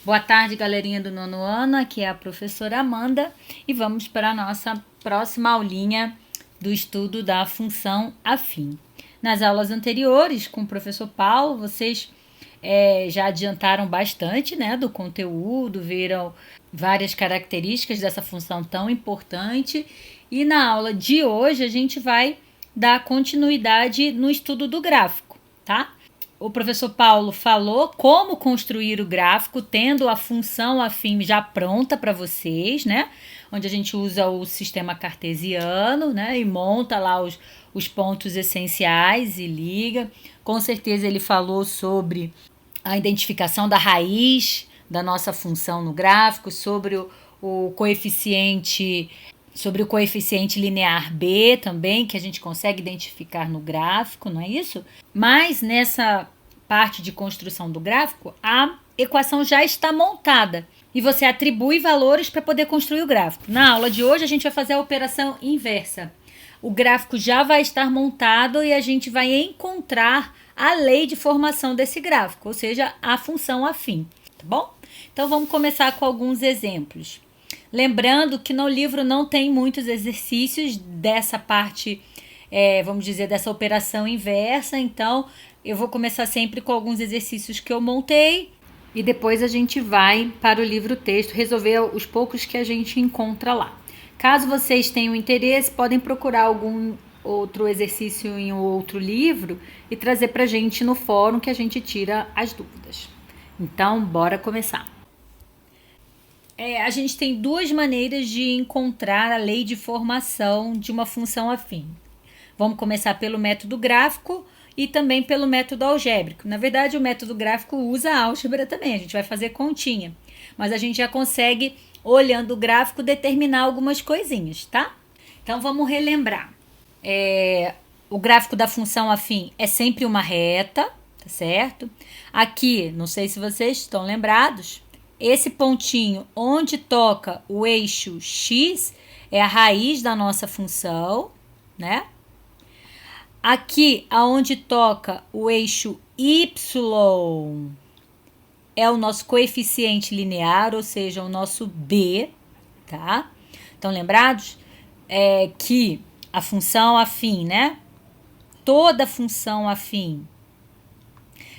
Boa tarde, galerinha do nono ano, aqui é a professora Amanda e vamos para a nossa próxima aulinha do estudo da função afim. Nas aulas anteriores, com o professor Paulo, vocês já adiantaram bastante, né, do conteúdo, viram várias características dessa função tão importante e na aula de hoje a gente vai dar continuidade no estudo do gráfico, tá? O professor Paulo falou como construir o gráfico, tendo a função afim já pronta para vocês, né? Onde a gente usa o sistema cartesiano, né? E monta lá os pontos essenciais e liga. Com certeza ele falou sobre a identificação da raiz da nossa função no gráfico, sobre o coeficiente linear B também, que a gente consegue identificar no gráfico, não é isso? Mas nessa parte de construção do gráfico, a equação já está montada e você atribui valores para poder construir o gráfico. Na aula de hoje a gente vai fazer a operação inversa. O gráfico já vai estar montado e a gente vai encontrar a lei de formação desse gráfico, ou seja, a função afim, tá bom? Então vamos começar com alguns exemplos. Lembrando que no livro não tem muitos exercícios dessa parte, vamos dizer, dessa operação inversa, então eu vou começar sempre com alguns exercícios que eu montei e depois a gente vai para o livro-texto resolver os poucos que a gente encontra lá. Caso vocês tenham interesse, podem procurar algum outro exercício em outro livro e trazer para a gente no fórum que a gente tira as dúvidas. Então, bora começar. A gente tem duas maneiras de encontrar a lei de formação de uma função afim. Vamos começar pelo método gráfico e também pelo método algébrico. Na verdade, o método gráfico usa a álgebra também, a gente vai fazer continha. Mas a gente já consegue, olhando o gráfico, determinar algumas coisinhas, tá? Então, vamos relembrar. O gráfico da função afim é sempre uma reta, tá certo? Aqui, não sei se vocês estão lembrados, esse pontinho onde toca o eixo x é a raiz da nossa função, né? Aqui, aonde toca o eixo y é o nosso coeficiente linear, ou seja, o nosso b, tá? Estão lembrados? Que a função afim, né? Toda função afim,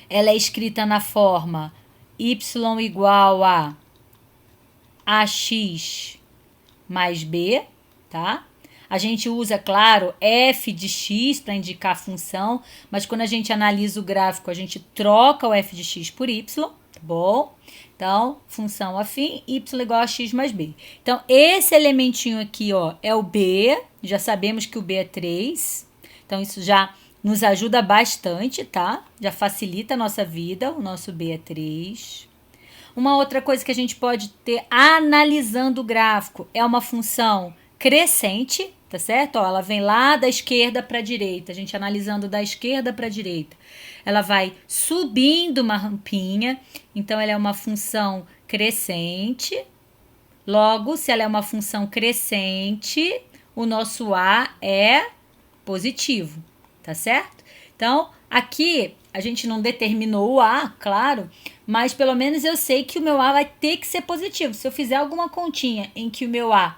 ela é escrita na forma y igual a ax mais b, tá? A gente usa, claro, f de x para indicar a função, mas quando a gente analisa o gráfico, a gente troca o f de x por y, tá bom? Então, função afim, y igual a x mais b. Então, esse elementinho aqui, ó, é o b, já sabemos que o b é 3, então isso já nos ajuda bastante, tá? Já facilita a nossa vida, o nosso b é 3. Uma outra coisa que a gente pode ter analisando o gráfico é uma função crescente, tá certo? Ó, ela vem lá da esquerda para a direita, a gente analisando da esquerda para a direita. Ela vai subindo uma rampinha, então ela é uma função crescente. Logo, se ela é uma função crescente, o nosso A é positivo, tá certo? Então, aqui a gente não determinou o A, claro, mas pelo menos eu sei que o meu A vai ter que ser positivo. Se eu fizer alguma continha em que o meu A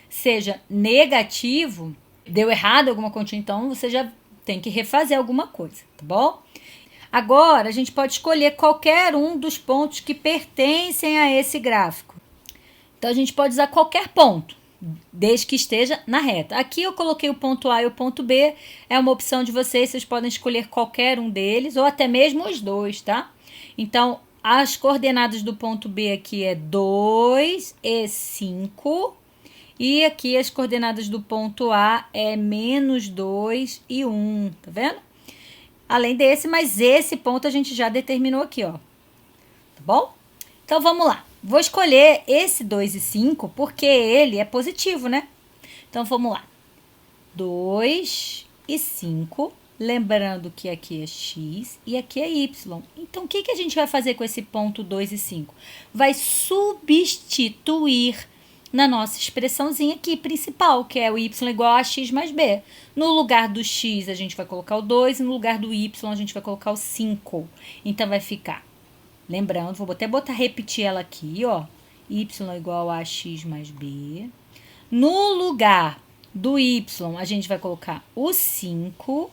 seja negativo, deu errado alguma continha, então você já tem que refazer alguma coisa, tá bom? Agora, a gente pode escolher qualquer um dos pontos que pertencem a esse gráfico. Então, a gente pode usar qualquer ponto, desde que esteja na reta. Aqui eu coloquei o ponto A e o ponto B, é uma opção de vocês podem escolher qualquer um deles, ou até mesmo os dois, tá? Então, as coordenadas do ponto B aqui é 2 e 5, e aqui as coordenadas do ponto A é menos 2 e 1, tá vendo? Além desse, mas esse ponto a gente já determinou aqui, ó. Tá bom? Então, vamos lá. Vou escolher esse 2 e 5 porque ele é positivo, né? Então, vamos lá. 2 e 5, lembrando que aqui é x e aqui é y. Então, o que a gente vai fazer com esse ponto 2 e 5? Vai substituir na nossa expressãozinha aqui principal, que é o y igual a x mais b. No lugar do x, a gente vai colocar o 2 e no lugar do y, a gente vai colocar o 5. Então, vai ficar Lembrando, vou até repetir ela aqui, ó. Y igual a x mais b. No lugar do y, a gente vai colocar o 5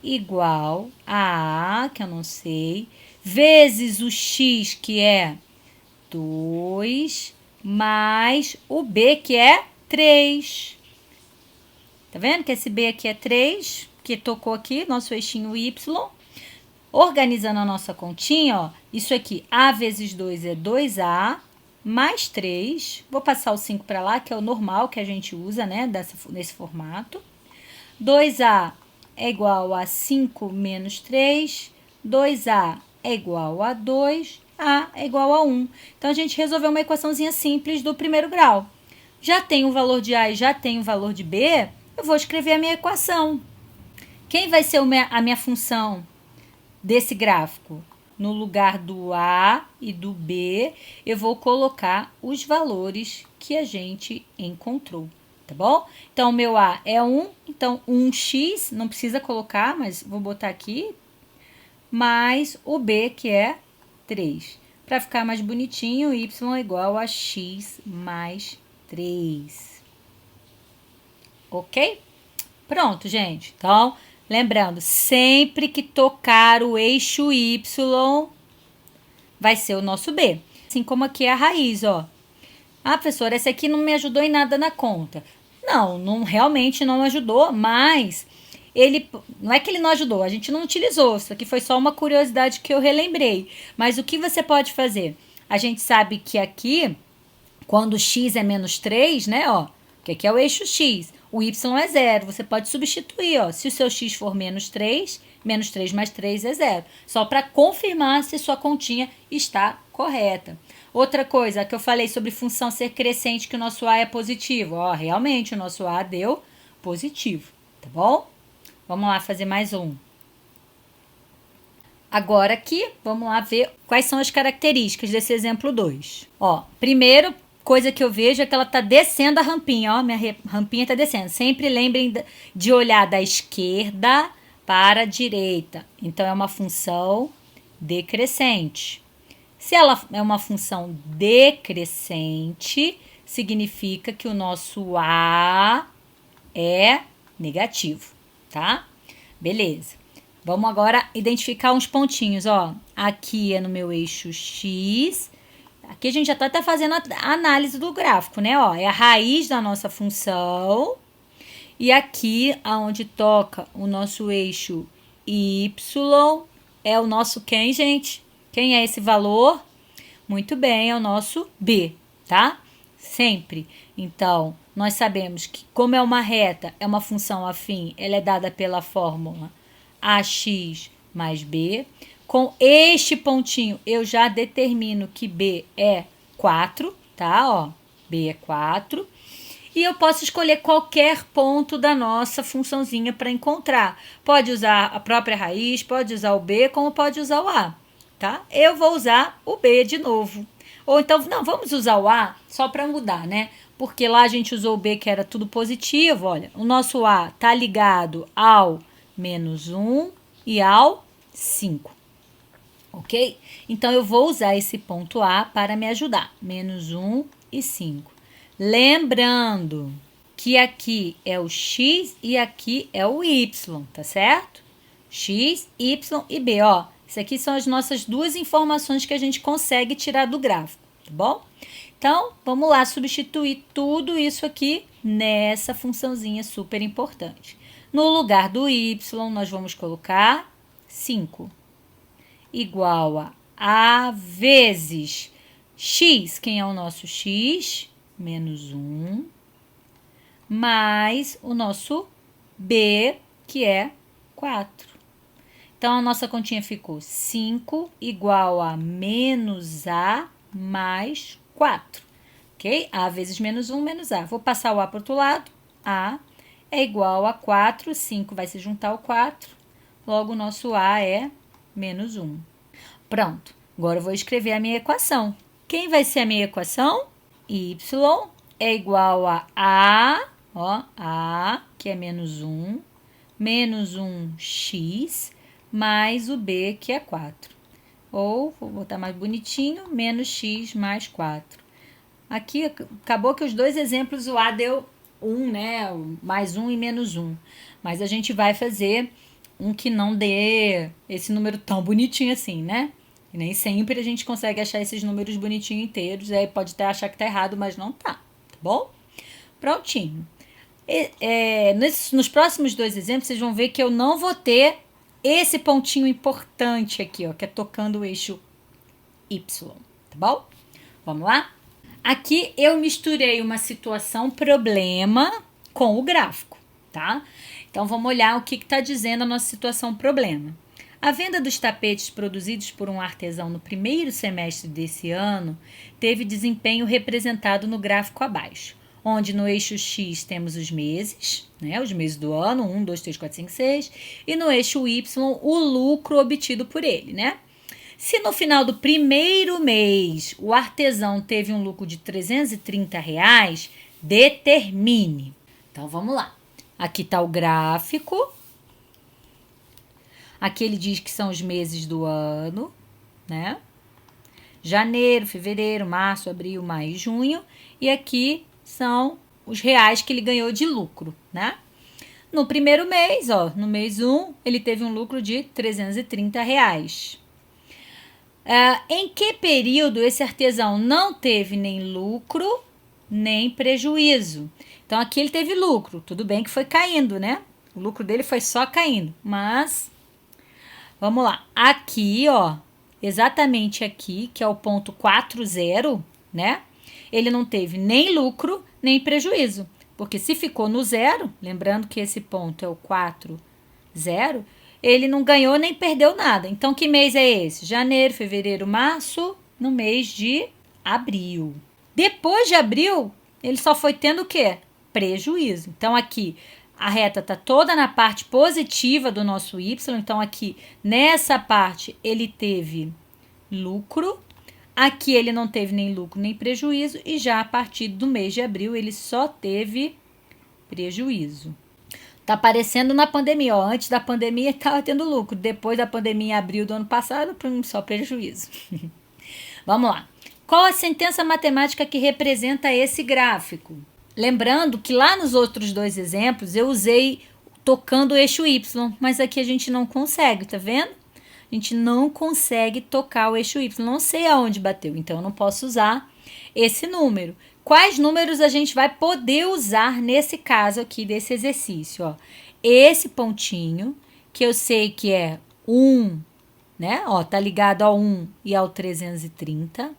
igual a, que eu não sei, vezes o x, que é 2, mais o b, que é 3. Tá vendo que esse b aqui é 3, que tocou aqui, nosso eixinho y. Organizando a nossa continha, ó, isso aqui, a vezes 2 é 2a, mais 3. Vou passar o 5 para lá, que é o normal que a gente usa, né, nesse formato. 2a é igual a 5 menos 3. 2a é igual a 2. A é igual a 1. Então, a gente resolveu uma equaçãozinha simples do primeiro grau. Já tem o valor de A e já tem o valor de B, eu vou escrever a minha equação. Quem vai ser a minha função desse gráfico? No lugar do A e do B, eu vou colocar os valores que a gente encontrou, tá bom? Então, o meu A é 1, então 1x, não precisa colocar, mas vou botar aqui, mais o B, que é 3. Para ficar mais bonitinho, y é igual a x mais 3. Ok? Pronto, gente. Então, lembrando, sempre que tocar o eixo y, vai ser o nosso b. Assim como aqui é a raiz, ó. Ah, professora, essa aqui não me ajudou em nada na conta. Não, realmente não ajudou, mas não é que ele não ajudou, a gente não utilizou. Isso aqui foi só uma curiosidade que eu relembrei. Mas o que você pode fazer? A gente sabe que aqui, quando x é menos 3, né, ó, que aqui é o eixo x, o y é 0. Você pode substituir, ó. Se o seu x for menos 3 mais 3 é 0. Só para confirmar se sua continha está correta. Outra coisa que eu falei sobre função ser crescente, que o nosso A é positivo. Ó, realmente o nosso A deu positivo, tá bom? Vamos lá fazer mais um. Agora aqui, vamos lá ver quais são as características desse exemplo 2. Ó, primeiro, coisa que eu vejo é que ela tá descendo a rampinha, ó, minha rampinha tá descendo. Sempre lembrem de olhar da esquerda para a direita. Então, é uma função decrescente. Se ela é uma função decrescente, significa que o nosso A é negativo, tá? Beleza. Vamos agora identificar uns pontinhos, ó. Aqui é no meu eixo X. Aqui a gente já tá até fazendo a análise do gráfico, né? Ó, é a raiz da nossa função. E aqui, aonde toca o nosso eixo Y, é o nosso quem, gente? Quem é esse valor? Muito bem, é o nosso B, tá? Sempre. Então, nós sabemos que, como é uma reta, é uma função afim, ela é dada pela fórmula AX mais B. Com este pontinho, eu já determino que B é 4, tá? Ó, B é 4. E eu posso escolher qualquer ponto da nossa funçãozinha para encontrar. Pode usar a própria raiz, pode usar o B, como pode usar o A, tá? Eu vou usar o B de novo. Ou então, não, vamos usar o A só para mudar, né? Porque lá a gente usou o B, que era tudo positivo, olha. O nosso A tá ligado ao menos 1 e ao 5. Ok? Então, eu vou usar esse ponto A para me ajudar. Menos 1 e 5. Lembrando que aqui é o X e aqui é o Y, tá certo? X, Y e B, ó. Isso aqui são as nossas duas informações que a gente consegue tirar do gráfico, tá bom? Então, vamos lá substituir tudo isso aqui nessa funçãozinha super importante. No lugar do Y, nós vamos colocar 5. Igual a vezes X, quem é o nosso X? Menos 1, mais o nosso B, que é 4. Então, a nossa continha ficou 5 igual a menos A mais 4. Ok? A vezes menos 1, menos A. Vou passar o A para o outro lado. A é igual a 4. 5 vai se juntar ao 4. Logo, o nosso A é menos 1. Pronto. Agora, eu vou escrever a minha equação. Quem vai ser a minha equação? Y é igual a, ó, A, que é menos 1 x, mais o B, que é 4. ou, vou botar mais bonitinho, menos x mais 4. Aqui, acabou que os dois exemplos o A deu 1, né? Mais 1 e menos 1. Mas a gente vai fazer um que não dê esse número tão bonitinho assim, né? E nem sempre a gente consegue achar esses números bonitinhos inteiros. Aí pode até achar que tá errado, mas não tá. Tá bom? Prontinho. Nos próximos dois exemplos, vocês vão ver que eu não vou ter esse pontinho importante aqui, ó, que é tocando o eixo Y, tá bom? Vamos lá? Aqui eu misturei uma situação problema com o gráfico, tá? Então vamos olhar o que está dizendo a nossa situação problema. A venda dos tapetes produzidos por um artesão no primeiro semestre desse ano teve desempenho representado no gráfico abaixo, onde no eixo X temos os meses, né, os meses do ano, 1, 2, 3, 4, 5, 6, e no eixo Y o lucro obtido por ele, né? Se no final do primeiro mês o artesão teve um lucro de R$330, determine. Então vamos lá. Aqui está o gráfico. Aqui ele diz que são os meses do ano, né? Janeiro, fevereiro, março, abril, maio e junho. E aqui são os reais que ele ganhou de lucro, né? No primeiro mês, ó, no mês 1, ele teve um lucro de R$330. Em que período esse artesão não teve nem lucro, nem prejuízo? Então, aqui ele teve lucro. Tudo bem que foi caindo, né? O lucro dele foi só caindo. Mas, vamos lá. Aqui, ó, exatamente aqui, que é o ponto 40, né? Ele não teve nem lucro, nem prejuízo. Porque se ficou no zero, lembrando que esse ponto é o 40, ele não ganhou nem perdeu nada. Então, que mês é esse? Janeiro, fevereiro, março, no mês de abril. Depois de abril, ele só foi tendo o quê? Prejuízo. Então, aqui, a reta está toda na parte positiva do nosso Y. Então, aqui, nessa parte, ele teve lucro. Aqui, ele não teve nem lucro, nem prejuízo. E já a partir do mês de abril, ele só teve prejuízo. Tá aparecendo na pandemia, ó. Antes da pandemia estava tendo lucro. Depois da pandemia, em abril do ano passado, só prejuízo. Vamos lá. Qual a sentença matemática que representa esse gráfico? Lembrando que lá nos outros dois exemplos eu usei tocando o eixo Y, mas aqui a gente não consegue, tá vendo? A gente não consegue tocar o eixo Y. Não sei aonde bateu, então eu não posso usar esse número. Quais números a gente vai poder usar nesse caso aqui desse exercício? Ó? Esse pontinho, que eu sei que é 1, né? Ó, tá ligado ao 1 e ao 330.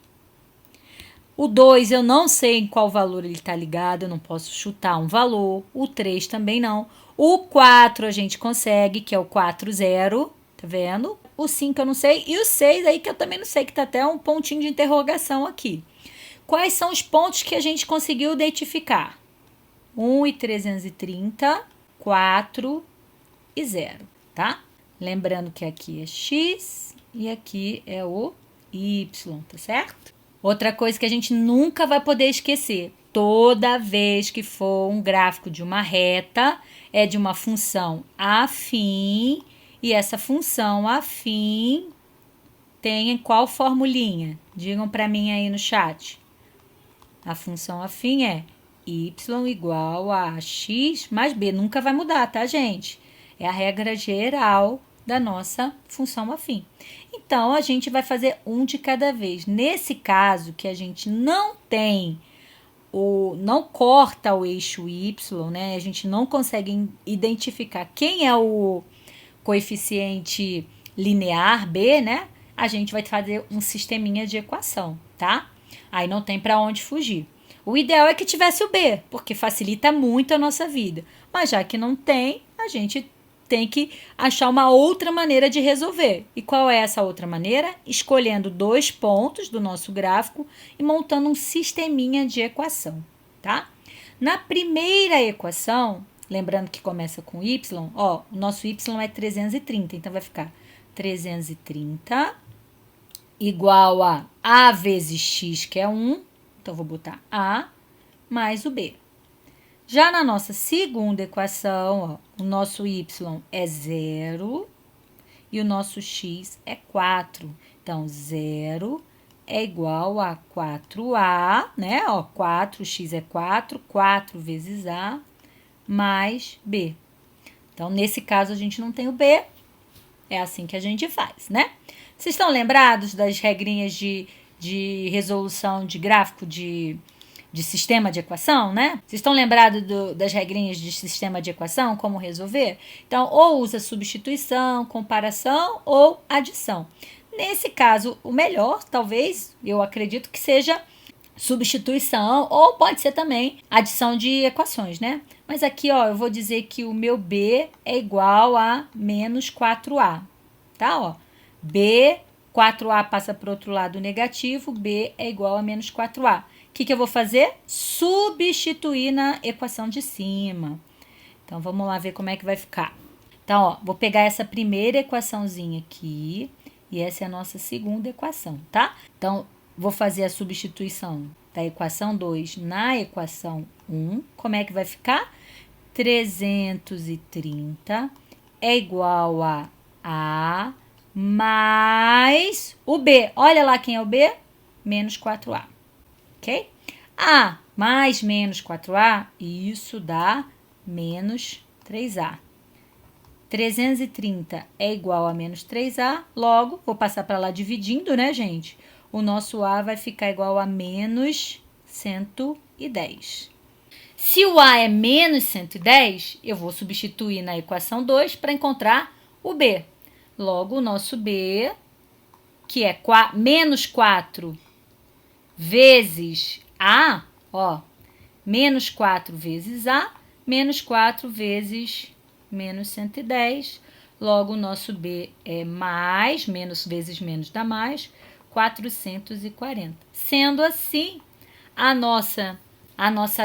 O 2 eu não sei em qual valor ele tá ligado, eu não posso chutar um valor. O 3 também não. O 4 a gente consegue, que é o 40, tá vendo? O 5 eu não sei. E o 6 aí que eu também não sei, que tá até um pontinho de interrogação aqui. Quais são os pontos que a gente conseguiu identificar? 1 e 330, 4 e 0, tá? Lembrando que aqui é X e aqui é o Y, tá certo? Outra coisa que a gente nunca vai poder esquecer, toda vez que for um gráfico de uma reta, é de uma função afim, e essa função afim tem qual formulinha? Digam para mim aí no chat. A função afim é y igual a x mais b. Nunca vai mudar, tá, gente? É a regra geral da nossa função afim. Então, a gente vai fazer um de cada vez. Nesse caso, que a gente não tem, não corta o eixo y, né? A gente não consegue identificar quem é o coeficiente linear b, né? A gente vai fazer um sisteminha de equação, tá? Aí não tem para onde fugir. O ideal é que tivesse o B, porque facilita muito a nossa vida. Mas já que não tem, a gente tem que achar uma outra maneira de resolver. E qual é essa outra maneira? Escolhendo 2 pontos do nosso gráfico e montando um sisteminha de equação, tá? Na primeira equação, lembrando que começa com y, ó, o nosso y é 330, então vai ficar 330 igual a vezes x, que é 1, então vou botar a mais o b. Já na nossa segunda equação, ó, o nosso y é 0 e o nosso x é 4. Então, 0 é igual a 4A, né? Ó, 4x é 4, 4 vezes A mais B. Então, nesse caso, a gente não tem o B. É assim que a gente faz, né? Vocês estão lembrados das regrinhas de resolução de gráfico de sistema de equação, né? Vocês estão lembrados das regrinhas de sistema de equação, como resolver? Então, ou usa substituição, comparação ou adição. Nesse caso, o melhor, talvez, eu acredito que seja substituição, ou pode ser também adição de equações, né? Mas aqui, ó, eu vou dizer que o meu B é igual a menos 4A, tá? Ó, B, 4A passa para o outro lado negativo, B é igual a menos 4A. O que eu vou fazer? Substituir na equação de cima. Então, vamos lá ver como é que vai ficar. Então, ó, vou pegar essa primeira equaçãozinha aqui, e essa é a nossa segunda equação, tá? Então, vou fazer a substituição da equação 2 na equação 1. Como é que vai ficar? 330 é igual a A mais o B. Olha lá quem é o B? Menos 4A. Ok? A mais menos 4A, isso dá menos 3A. 330 é igual a menos 3A, logo, vou passar para lá dividindo, né, gente? O nosso A vai ficar igual a menos 110. Se o A é menos 110, eu vou substituir na equação 2 para encontrar o B. Logo, o nosso B, que é menos 4 vezes A, ó, menos 4 vezes A, menos 4 vezes menos 110. Logo, o nosso B é mais, menos vezes menos dá mais, 440. Sendo assim, a nossa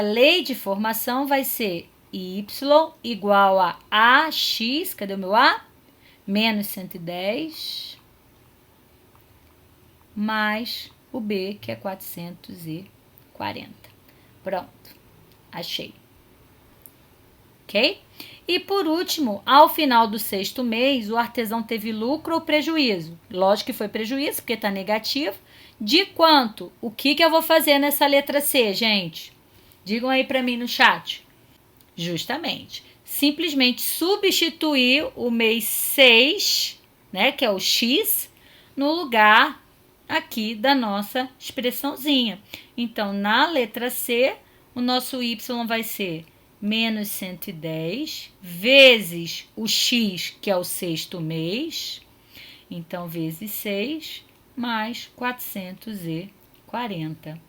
lei de formação vai ser y igual a AX, cadê o meu A? Menos 110, mais o B, que é 440. Pronto, achei. Ok? E por último, ao final do 6º mês, o artesão teve lucro ou prejuízo? Lógico que foi prejuízo, porque está negativo. De quanto? O que eu vou fazer nessa letra C, gente? Digam aí para mim no chat. Justamente. Simplesmente substituir o mês 6, né, que é o X, no lugar aqui da nossa expressãozinha. Então, na letra C, o nosso Y vai ser menos 110 vezes o X, que é o 6º mês. Então, vezes 6, mais 440.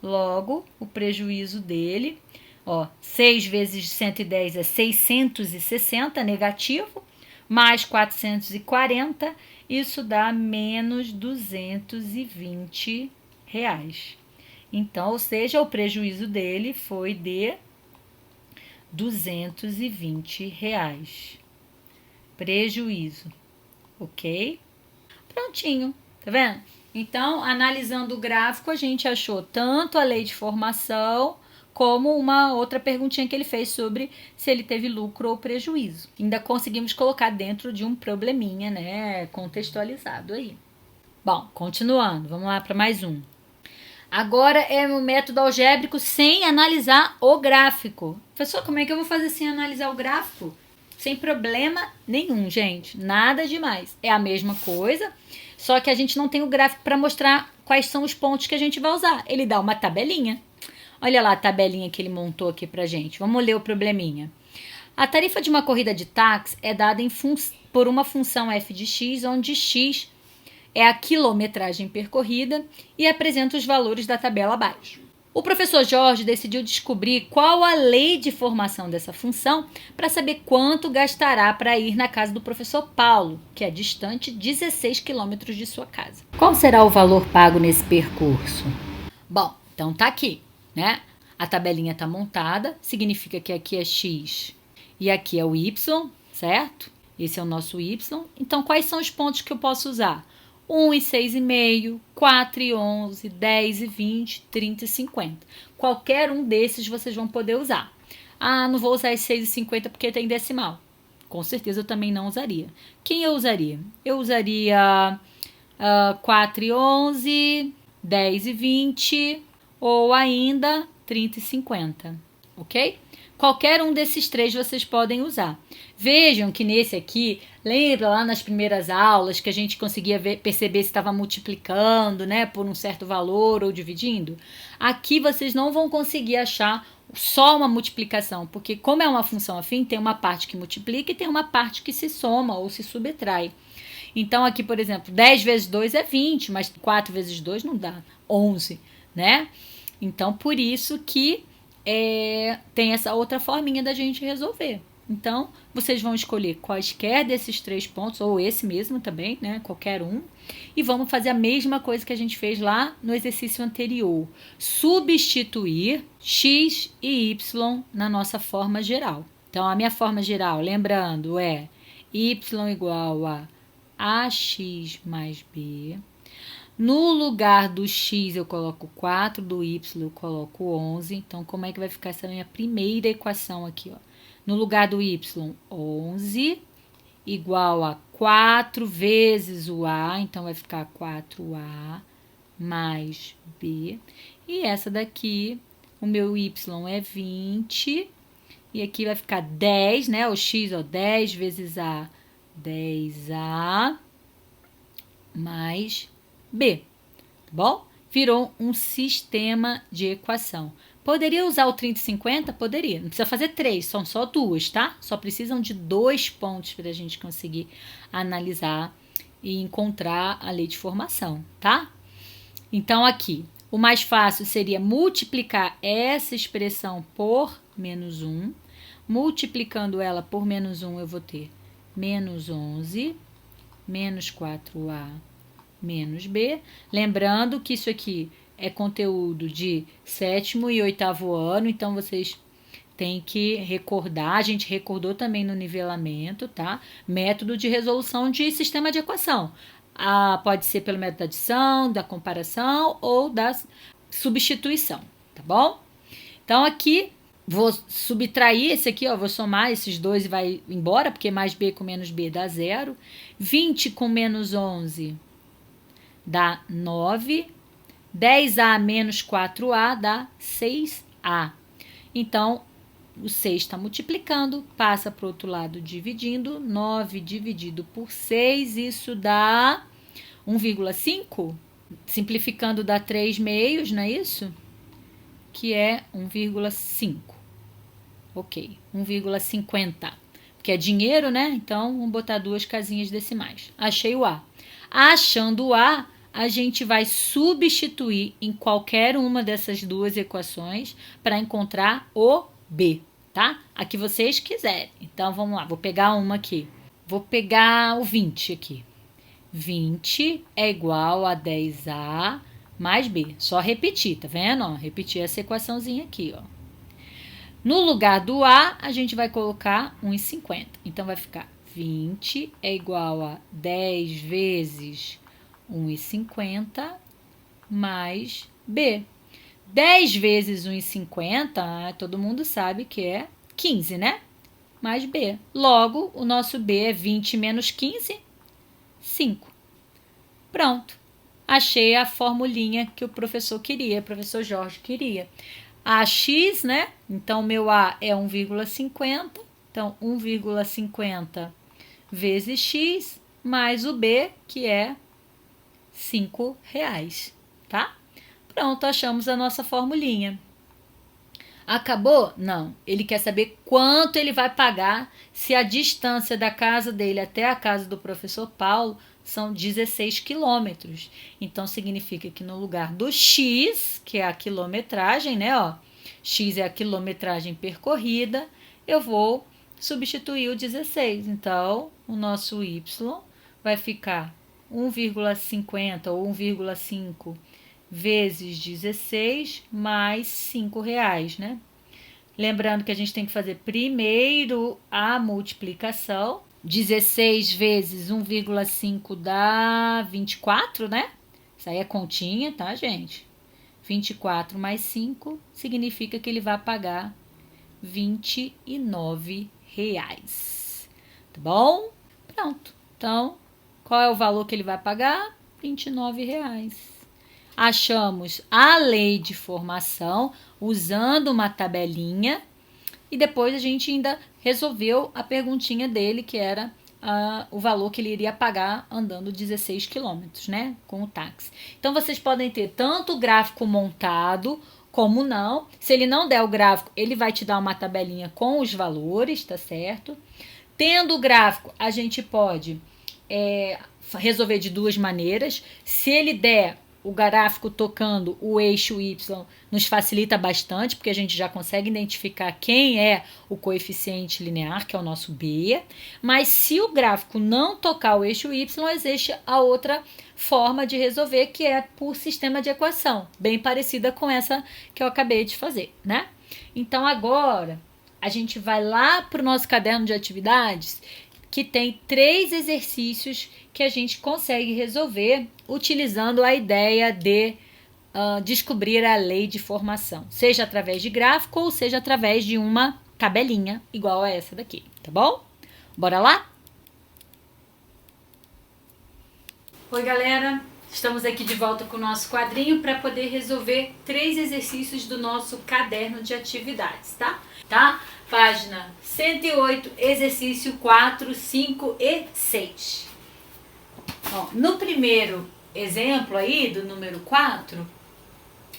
Logo, o prejuízo dele, ó, 6 vezes 110 é 660, negativo, mais 440, isso dá menos 220 reais. Então, ou seja, o prejuízo dele foi de 220 reais. Prejuízo, ok? Prontinho, tá vendo? Então, analisando o gráfico, a gente achou tanto a lei de formação como uma outra perguntinha que ele fez sobre se ele teve lucro ou prejuízo. Ainda conseguimos colocar dentro de um probleminha, né, contextualizado aí. Bom, continuando, vamos lá para mais um. Agora é o método algébrico sem analisar o gráfico. Professor, como é que eu vou fazer sem analisar o gráfico? Sem problema nenhum, gente. Nada demais. É a mesma coisa, só que a gente não tem o gráfico para mostrar quais são os pontos que a gente vai usar. Ele dá uma tabelinha. Olha lá a tabelinha que ele montou aqui pra gente. Vamos ler o probleminha. A tarifa de uma corrida de táxi é dada por uma função f de x, onde x é a quilometragem percorrida e apresenta os valores da tabela abaixo. O professor Jorge decidiu descobrir qual a lei de formação dessa função para saber quanto gastará para ir na casa do professor Paulo, que é distante 16 quilômetros de sua casa. Qual será o valor pago nesse percurso? Bom, então tá aqui, né? A tabelinha tá montada, significa que aqui é x e aqui é o y, certo? Esse é o nosso y. Então, quais são os pontos que eu posso usar? 1 e 6,5, 4 e 11, 10 e 20, 30 e 50. Qualquer um desses vocês vão poder usar. Ah, não vou usar esse 6,50 porque tem decimal. Com certeza eu também não usaria. Quem eu usaria? Eu usaria 4 e 11, 10 e 20, ou ainda 30 e 50, ok? Qualquer um desses três vocês podem usar. Vejam que nesse aqui, lembra lá nas primeiras aulas que a gente conseguia perceber se estava multiplicando, né, por um certo valor ou dividindo? Aqui vocês não vão conseguir achar só uma multiplicação, porque como é uma função afim, tem uma parte que multiplica e tem uma parte que se soma ou se subtrai. Então aqui, por exemplo, 10 vezes 2 é 20, mas 4 vezes 2 não dá 11, né? Então, por isso que tem essa outra forminha da gente resolver. Então, vocês vão escolher quaisquer desses 3 pontos, ou esse mesmo também, né? Qualquer um. E vamos fazer a mesma coisa que a gente fez lá no exercício anterior. Substituir x e y na nossa forma geral. Então, a minha forma geral, lembrando, é y igual a ax mais b. No lugar do x eu coloco 4, do y eu coloco 11. Então, como é que vai ficar essa minha primeira equação aqui, ó? No lugar do y, 11 igual a 4 vezes o a, então vai ficar 4a mais b. E essa daqui, o meu y é 20, e aqui vai ficar 10, né? O x, ó, 10 vezes a, 10a mais b, tá bom? Virou um sistema de equação. Poderia usar o 30 e 50? Poderia. Não precisa fazer 3, são só 2, tá? Só precisam de 2 pontos para a gente conseguir analisar e encontrar a lei de formação, tá? Então, aqui, o mais fácil seria multiplicar essa expressão por menos 1. Multiplicando ela por menos 1, eu vou ter menos 11, menos 4a, menos b. Lembrando que isso aqui é conteúdo de 7º e 8º ano, então vocês têm que recordar, a gente recordou também no nivelamento, tá? Método de resolução de sistema de equação. Pode ser pelo método da adição, da comparação ou da substituição, tá bom? Então, aqui, vou subtrair esse aqui, ó, vou somar esses dois e vai embora, porque mais b com menos b dá 0. 20 com menos 11 dá 9. 10a menos 4a dá 6a. Então, o 6 está multiplicando, passa para o outro lado dividindo. 9 dividido por 6, isso dá 1,5. Simplificando dá 3 meios, não é isso? Que é 1,5. Ok, 1,50. Porque é dinheiro, né? Então, vamos botar 2 casinhas decimais. Achei o A. Achando o A, a gente vai substituir em qualquer uma dessas duas equações para encontrar o B, tá? A que vocês quiserem. Então, vamos lá. Vou pegar uma aqui. Vou pegar o 20 aqui. 20 é igual a 10a mais b. Só repetir, tá vendo? Ó, repetir essa equaçãozinha aqui, ó. No lugar do a, a gente vai colocar 1,50. Então, vai ficar 20 é igual a 10 vezes 1,50 mais b. 10 vezes 1,50, todo mundo sabe que é 15, né? Mais b. Logo, o nosso b é 20 menos 15, 5. Pronto. Achei a formulinha que o professor queria, o professor Jorge queria. AX, né? Então, meu A é 1,50. Então, 1,50 vezes X mais o B, que é R$5, tá? Pronto, achamos a nossa formulinha. Acabou? Não. Ele quer saber quanto ele vai pagar se a distância da casa dele até a casa do professor Paulo são 16 quilômetros. Então, significa que no lugar do X, que é a quilometragem, né? Ó, X é a quilometragem percorrida, eu vou substituir o 16. Então, o nosso Y vai ficar 1,50 ou 1,5 vezes 16 mais R$5, né? Lembrando que a gente tem que fazer primeiro a multiplicação. 16 vezes 1,5 dá 24, né? Isso aí é continha, tá, gente? 24 mais 5 significa que ele vai pagar R$29. Tá bom? Pronto. Então, qual é o valor que ele vai pagar? R$ 29. Achamos a lei de formação usando uma tabelinha e depois a gente ainda resolveu a perguntinha dele, que era o valor que ele iria pagar andando 16 quilômetros, né, com o táxi. Então, vocês podem ter tanto o gráfico montado como não. Se ele não der o gráfico, ele vai te dar uma tabelinha com os valores, tá certo? Tendo o gráfico, a gente pode resolver de duas maneiras. Se ele der o gráfico tocando o eixo Y, nos facilita bastante, porque a gente já consegue identificar quem é o coeficiente linear, que é o nosso B. Mas se o gráfico não tocar o eixo Y, existe a outra forma de resolver, que é por sistema de equação, bem parecida com essa que eu acabei de fazer, né? Então, agora, a gente vai lá para o nosso caderno de atividades, que tem 3 exercícios que a gente consegue resolver utilizando a ideia de descobrir a lei de formação, seja através de gráfico ou seja através de uma tabelinha igual a essa daqui, tá bom? Bora lá? Oi, galera! Estamos aqui de volta com o nosso quadrinho para poder resolver 3 exercícios do nosso caderno de atividades, tá? Página 108, exercício 4, 5 e 6. Ó, no primeiro exemplo aí, do número 4,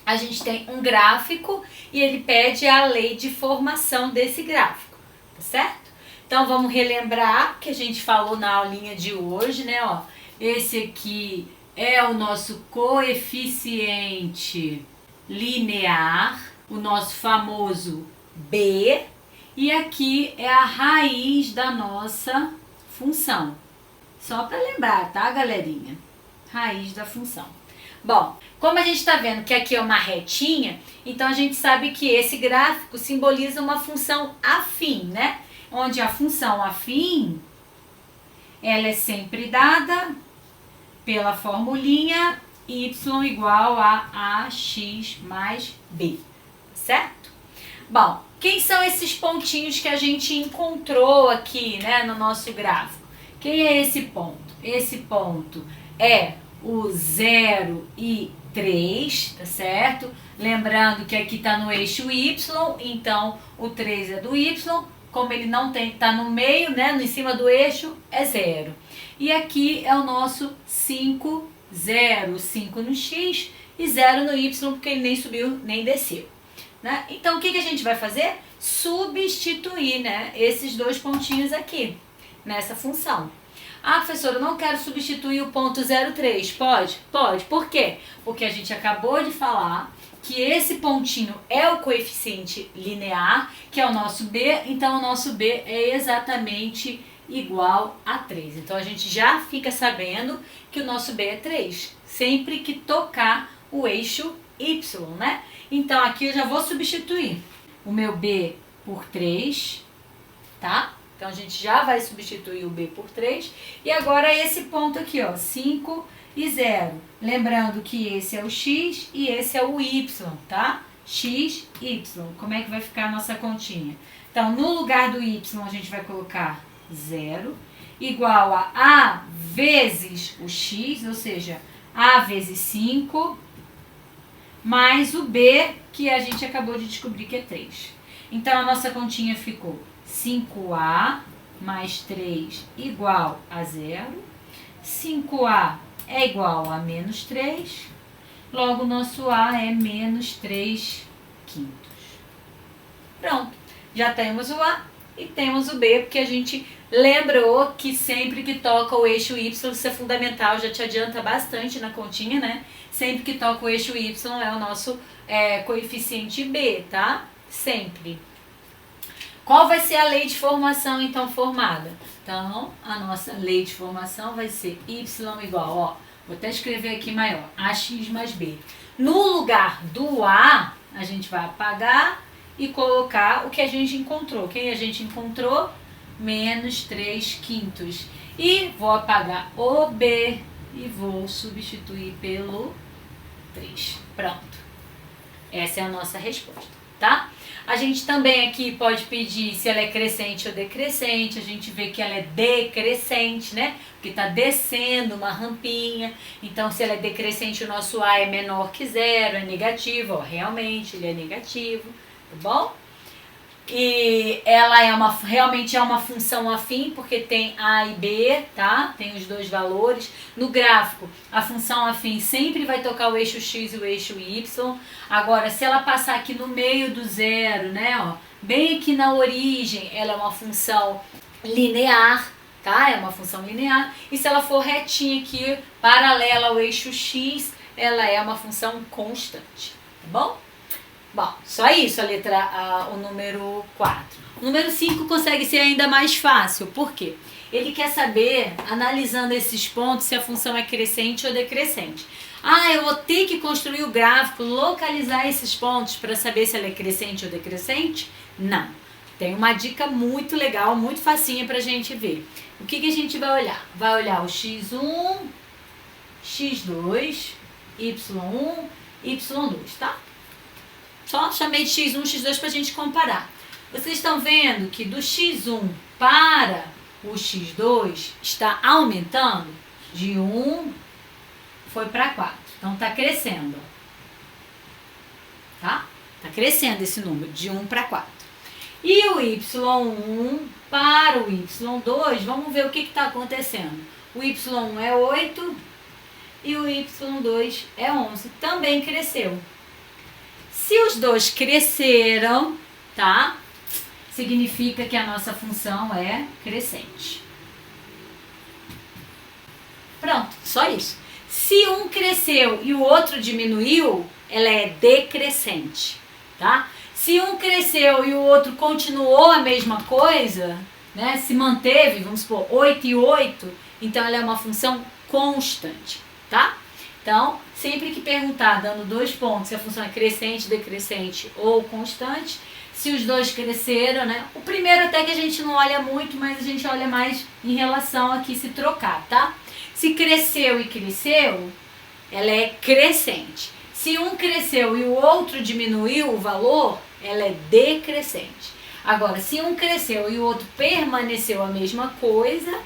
a gente tem um gráfico e ele pede a lei de formação desse gráfico, tá certo? Então, vamos relembrar que a gente falou na aulinha de hoje, né? Ó, esse aqui é o nosso coeficiente linear, o nosso famoso B, e aqui é a raiz da nossa função. Só para lembrar, tá, galerinha? Raiz da função. Bom, como a gente está vendo que aqui é uma retinha, então a gente sabe que esse gráfico simboliza uma função afim, né? Onde a função afim, ela é sempre dada pela formulinha y igual a ax mais b, certo? Bom, quem são esses pontinhos que a gente encontrou aqui, né, no nosso gráfico? Quem é esse ponto? Esse ponto é o 0 e 3, tá certo? Lembrando que aqui está no eixo y, então o 3 é do y, como ele não tá no meio, né, em cima do eixo, é 0. E aqui é o nosso 5, 0, 5 no x e 0 no y, porque ele nem subiu nem desceu, né? Então, o que a gente vai fazer? Substituir, né, esses 2 pontinhos aqui, nessa função. Ah, professora, eu não quero substituir o ponto 0,3. Pode? Pode. Por quê? Porque a gente acabou de falar que esse pontinho é o coeficiente linear, que é o nosso B, então o nosso B é exatamente igual a 3. Então, a gente já fica sabendo que o nosso B é 3, sempre que tocar o eixo Y, né? Então, aqui eu já vou substituir o meu B por 3, tá? Então, a gente já vai substituir o B por 3. E agora, esse ponto aqui, ó, 5 e 0. Lembrando que esse é o x e esse é o y, tá? X, y. Como é que vai ficar a nossa continha? Então, no lugar do y, a gente vai colocar 0, igual a A vezes o x, ou seja, A vezes 5, mais o B, que a gente acabou de descobrir que é 3. Então, a nossa continha ficou 5A mais 3 igual a 0. 5A é igual a menos 3. Logo, o nosso A é menos 3 quintos. Pronto. Já temos o A e temos o B, porque a gente lembrou que sempre que toca o eixo Y, isso é fundamental, já te adianta bastante na continha, né? Sempre que toca o eixo Y é o nosso coeficiente B, tá? Sempre. Qual vai ser a lei de formação, então, formada? Então, a nossa lei de formação vai ser y igual, ó, vou até escrever aqui maior, ax mais b. No lugar do a, a gente vai apagar e colocar o que a gente encontrou. Quem a gente encontrou? Menos 3 quintos. E vou apagar o b e vou substituir pelo 3. Pronto. Essa é a nossa resposta, tá? A gente também aqui pode pedir se ela é crescente ou decrescente. A gente vê que ela é decrescente, né? Porque tá descendo uma rampinha. Então, se ela é decrescente, o nosso A é menor que zero, é negativo. Ó, realmente, ele é negativo, tá bom? E ela realmente é uma função afim, porque tem A e B, tá? Tem os dois valores. No gráfico, a função afim sempre vai tocar o eixo X e o eixo Y. Agora, se ela passar aqui no meio do zero, né? Ó, bem aqui na origem, ela é uma função linear, tá? É uma função linear. E se ela for retinha aqui, paralela ao eixo X, ela é uma função constante, tá bom? Bom, só isso o número 4. O número 5 consegue ser ainda mais fácil. Por quê? Ele quer saber, analisando esses pontos, se a função é crescente ou decrescente. Ah, eu vou ter que construir o gráfico, localizar esses pontos para saber se ela é crescente ou decrescente? Não. Tem uma dica muito legal, muito facinha para a gente ver. O que a gente vai olhar? Vai olhar o x1, x2, y1, y2, tá? Só chamei de x1, x2 para a gente comparar. Vocês estão vendo que do x1 para o x2 está aumentando? De 1 foi para 4. Então está crescendo. Tá? Está crescendo esse número, de 1 para 4. E o y1 para o y2, vamos ver o que está acontecendo. O y1 é 8 e o y2 é 11. Também cresceu. Se os dois cresceram, tá? Significa que a nossa função é crescente. Pronto, só isso. Se um cresceu e o outro diminuiu, ela é decrescente, tá? Se um cresceu e o outro continuou a mesma coisa, né? Se manteve, vamos supor, 8 e 8, então ela é uma função constante, tá? Então, sempre que perguntar, dando 2 pontos, se a função é crescente, decrescente ou constante, se os dois cresceram, né? O primeiro até que a gente não olha muito, mas a gente olha mais em relação aqui se trocar, tá? Se cresceu e cresceu, ela é crescente. Se um cresceu e o outro diminuiu o valor, ela é decrescente. Agora, se um cresceu e o outro permaneceu a mesma coisa,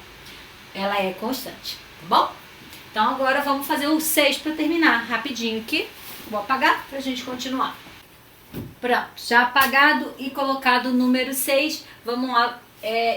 ela é constante, tá bom? Então agora vamos fazer o 6 para terminar, rapidinho aqui. Vou apagar para a gente continuar. Pronto, já apagado e colocado o número 6, vamos lá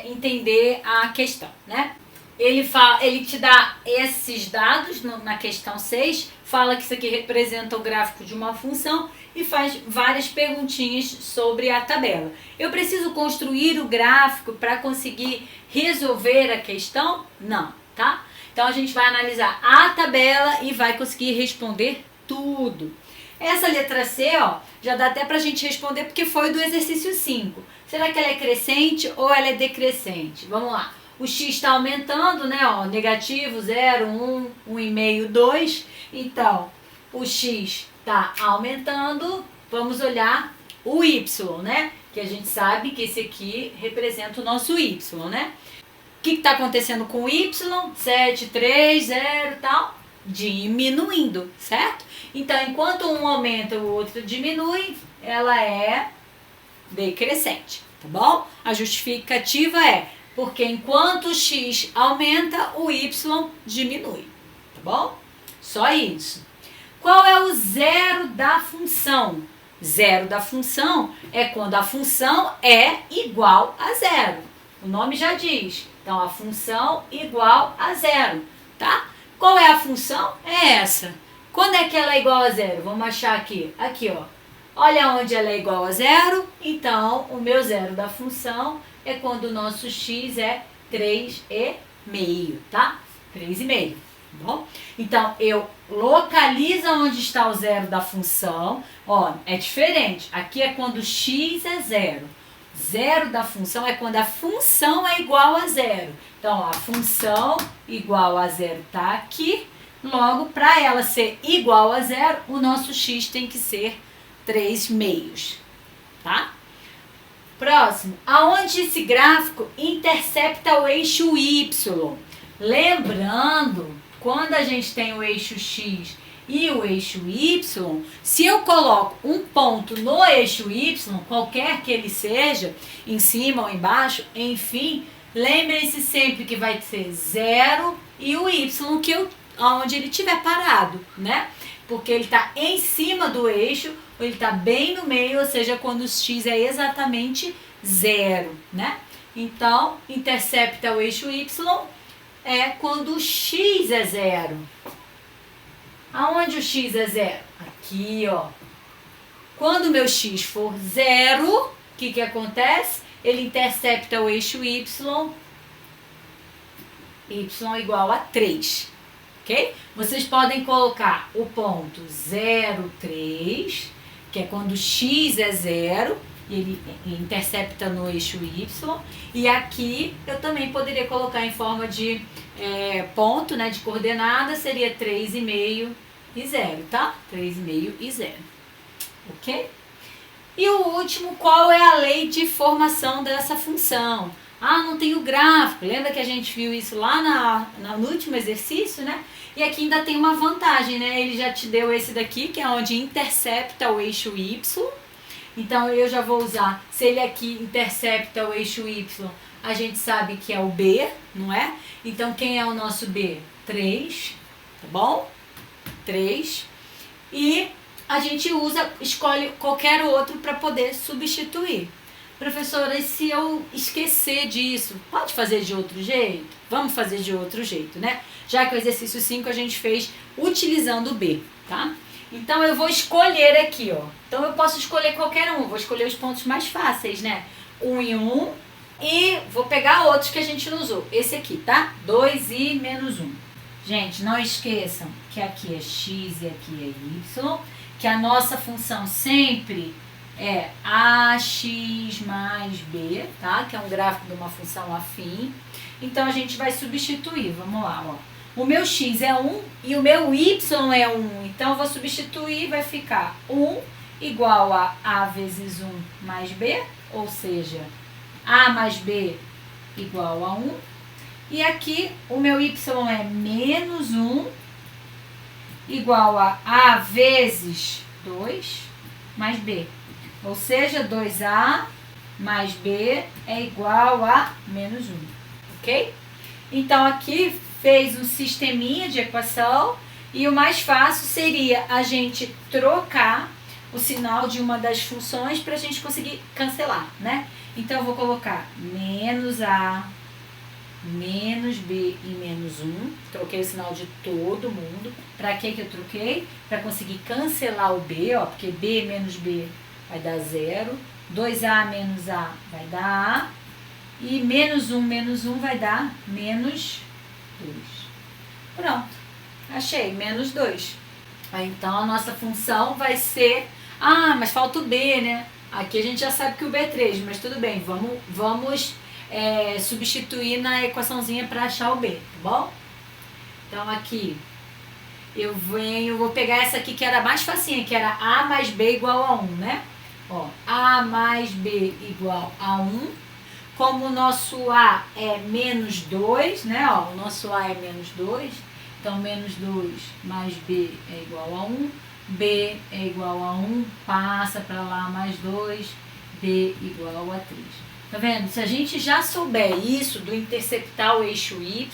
entender a questão, né? Ele te dá esses dados na questão 6, fala que isso aqui representa o gráfico de uma função e faz várias perguntinhas sobre a tabela. Eu preciso construir o gráfico para conseguir resolver a questão? Não, tá? Então a gente vai analisar a tabela e vai conseguir responder tudo. Essa letra C, ó, já dá até pra gente responder porque foi do exercício 5. Será que ela é crescente ou ela é decrescente? Vamos lá. O x está aumentando, né? Ó, negativo, 0, 1, 1,5, 2. Então, o x está aumentando. Vamos olhar o y, né? Que a gente sabe que esse aqui representa o nosso y, né? O que está acontecendo com o y? 7, 3, 0 e tal. Diminuindo, certo? Então, enquanto um aumenta, o outro diminui, ela é decrescente, tá bom? A justificativa é porque enquanto o x aumenta, o y diminui, tá bom? Só isso. Qual é o zero da função? Zero da função é quando a função é igual a zero. O nome já diz. Então, a função igual a zero, tá? Qual é a função? É essa. Quando é que ela é igual a zero? Vamos achar aqui. Aqui, ó. Olha onde ela é igual a zero. Então, o meu zero da função é quando o nosso x é 3,5, tá? 3,5, tá bom? Então, eu localizo onde está o zero da função. Ó, é diferente. Aqui é quando x é zero. Zero da função é quando a função é igual a zero. Então, ó, a função igual a zero está aqui. Logo, para ela ser igual a zero, o nosso x tem que ser 3,5, tá? Próximo, aonde esse gráfico intercepta o eixo y? Lembrando, quando a gente tem o eixo x e o eixo Y, se eu coloco um ponto no eixo Y, qualquer que ele seja, em cima ou embaixo, enfim, lembrem-se sempre que vai ser 0 e o Y onde ele estiver parado, né? Porque ele está em cima do eixo, ou ele está bem no meio, ou seja, quando o x é exatamente 0, né? Então, intercepta o eixo Y é quando o x é 0. Aonde o x é 0? Aqui, ó. Quando o meu x for 0, o que acontece? Ele intercepta o eixo y igual a 3, ok? Vocês podem colocar o ponto 0, 3, que é quando o x é 0, e ele intercepta no eixo y, e aqui eu também poderia colocar em forma de ponto, né, de coordenada, seria 3,5 e 0, tá? 3,5 e 0, ok? E o último, qual é a lei de formação dessa função? Ah, não tem o gráfico. Lembra que a gente viu isso lá no último exercício, né? E aqui ainda tem uma vantagem, né? Ele já te deu esse daqui, que é onde intercepta o eixo y. Então, eu já vou usar, se ele aqui intercepta o eixo y, a gente sabe que é o b, não é? Então, quem é o nosso b? 3, tá bom? 3. E a gente escolhe qualquer outro para poder substituir. Professora, e se eu esquecer disso, pode fazer de outro jeito? Vamos fazer de outro jeito, né? Já que o exercício 5 a gente fez utilizando o B, tá? Então eu vou escolher aqui, ó. Então eu posso escolher qualquer um, vou escolher os pontos mais fáceis, né? 1 e 1, e vou pegar outros que a gente não usou. Esse aqui, tá? 2 e menos 1. Gente, não esqueçam que aqui é x e aqui é y, que a nossa função sempre é ax mais b, tá? Que é um gráfico de uma função afim. Então, a gente vai substituir. Vamos lá, ó. O meu x é 1 e o meu y é 1. Então, eu vou substituir, vai ficar 1 igual a vezes 1 mais b, ou seja, a mais b igual a 1. E aqui, o meu y é menos 1 igual a vezes 2 mais b. Ou seja, 2a mais b é igual a menos 1, ok? Então, aqui fez um sisteminha de equação e o mais fácil seria a gente trocar o sinal de uma das funções para a gente conseguir cancelar, né? Então, eu vou colocar menos a, menos b e menos 1. Troquei o sinal de todo mundo. Para que eu troquei? Para conseguir cancelar o b, ó, porque b menos b vai dar 0, 2a menos a vai dar a, e menos 1 vai dar menos 2. Pronto, achei, menos 2. Então, a nossa função vai ser... Ah, mas falta o b, né? Aqui a gente já sabe que o b é 3, mas tudo bem, vamos substituir na equaçãozinha para achar o b, tá bom? Então, aqui... vou pegar essa aqui que era mais facinha, que era a mais b igual a 1, né? Ó, a mais b igual a 1. Como o nosso a é menos 2, né? Ó, o nosso a é menos 2. Então, menos 2 mais b é igual a 1. B é igual a 1. Passa para lá mais 2. B igual a 3. Tá vendo? Se a gente já souber isso do interceptar o eixo y,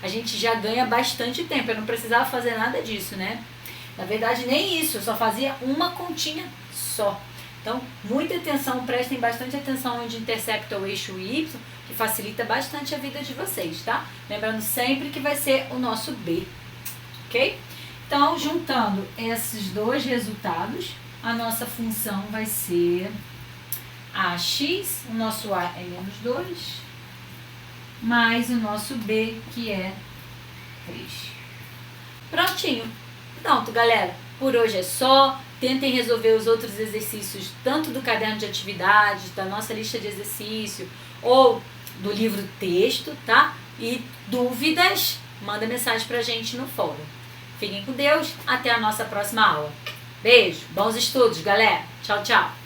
a gente já ganha bastante tempo. Eu não precisava fazer nada disso, né? Na verdade, nem isso. Eu só fazia uma continha só. Então, muita atenção, prestem bastante atenção onde intercepta o eixo y, que facilita bastante a vida de vocês, tá? Lembrando sempre que vai ser o nosso b, ok? Então, juntando esses dois resultados, a nossa função vai ser ax, o nosso a é menos 2, mais o nosso b, que é 3. Prontinho. Pronto, galera. Por hoje é só. Tentem resolver os outros exercícios, tanto do caderno de atividades, da nossa lista de exercício, ou do livro texto, tá? E dúvidas, manda mensagem pra gente no fórum. Fiquem com Deus, até a nossa próxima aula. Beijo, bons estudos, galera. Tchau, tchau.